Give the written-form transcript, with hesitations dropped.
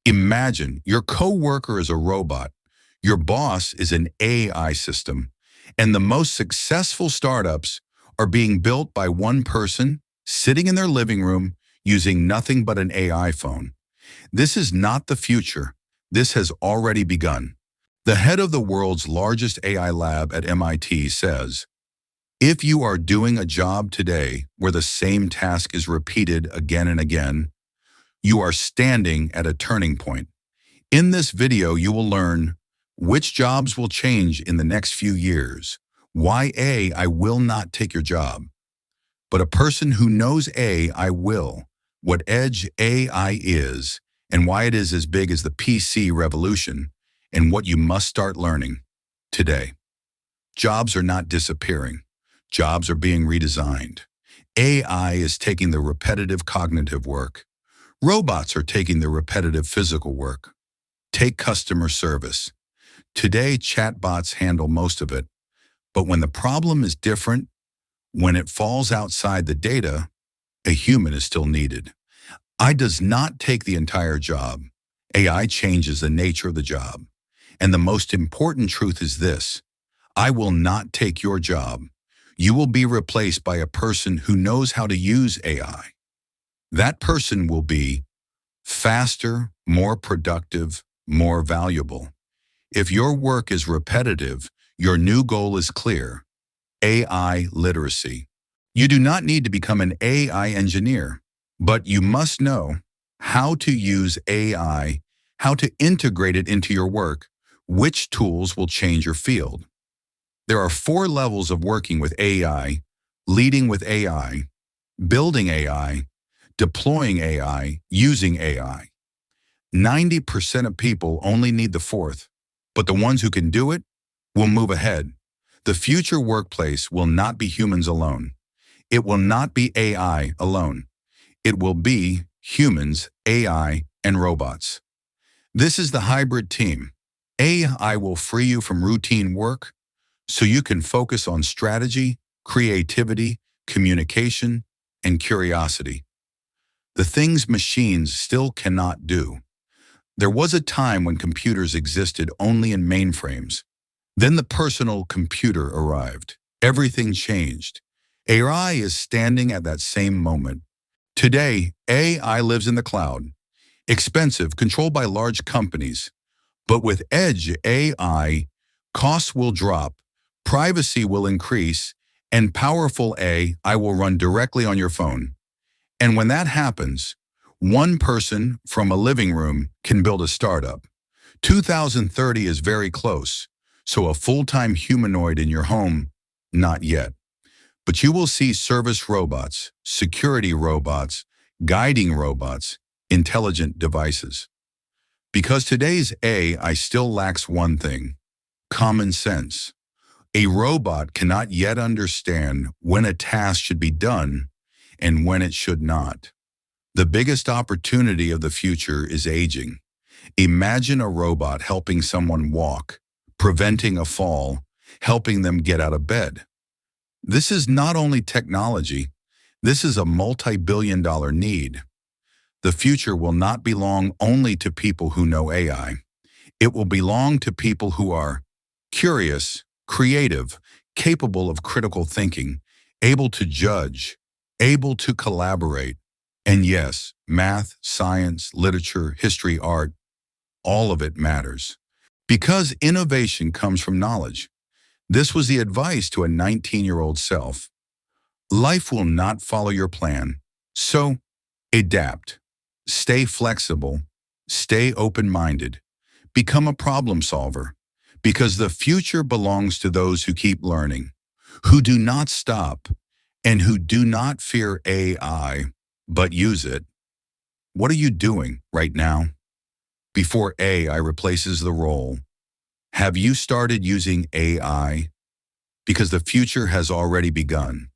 Imagine your coworker is a robot, your boss is an AI system, and the most successful startups are being built by one person sitting in their living room using nothing but an AI phone. This is not the future. This has already begun. The head of the world's largest AI lab at MIT says, if you are doing a job today where the same task is repeated again and again, you are standing at a turning point. In this video, you will learn which jobs will change in the next few years, why AI will not take your job, but a person who knows AI will, what edge AI is, and why it is as big as the PC revolution, and what you must start learning today. Jobs are not disappearing. Jobs are being redesigned. AI is taking the repetitive cognitive work. Robots are taking the repetitive physical work. Take customer service. Today, chatbots handle most of it. But when the problem is different, when it falls outside the data, a human is still needed. AI does not take the entire job. AI changes the nature of the job. And the most important truth is this: I will not take your job. You will be replaced by a person who knows how to use AI. That person will be faster, more productive, more valuable. If your work is repetitive, your new goal is clear: AI literacy. You do not need to become an AI engineer, but you must know how to use AI, how to integrate it into your work, which tools will change your field. There are 4 levels of working with AI: leading with AI, building AI, deploying AI, using AI. 90% of people only need the 4th, but the ones who can do it will move ahead. The future workplace will not be humans alone. It will not be AI alone. It will be humans, AI, and robots. This is the hybrid team. AI will free you from routine work so you can focus on strategy, creativity, communication, and curiosity. The things machines still cannot do. There was a time when computers existed only in mainframes. Then the personal computer arrived. Everything changed. AI is standing at that same moment. Today, AI lives in the cloud, expensive, controlled by large companies. But with edge AI, costs will drop, privacy will increase, and powerful AI will run directly on your phone. And when that happens, one person from a living room can build a startup. 2030 is very close, so a full-time humanoid in your home, not yet. But you will see service robots, security robots, guiding robots, intelligent devices. Because today's AI still lacks one thing: common sense. A robot cannot yet understand when a task should be done and when it should not. The biggest opportunity of the future is aging. Imagine a robot helping someone walk, preventing a fall, helping them get out of bed. This is not only technology, this is a multi-billion-dollar need. The future will not belong only to people who know AI. It will belong to people who are curious, creative, capable of critical thinking, able to judge, able to collaborate. And yes, math, science, literature, history, art, all of it matters. Because innovation comes from knowledge. This was the advice to a 19-year-old self. Life will not follow your plan, so adapt. Stay flexible. Stay open-minded. Become a problem solver. Because the future belongs to those who keep learning, who do not stop, and who do not fear AI, but use it. What are you doing right now? Before AI replaces the role, have you started using AI? Because the future has already begun.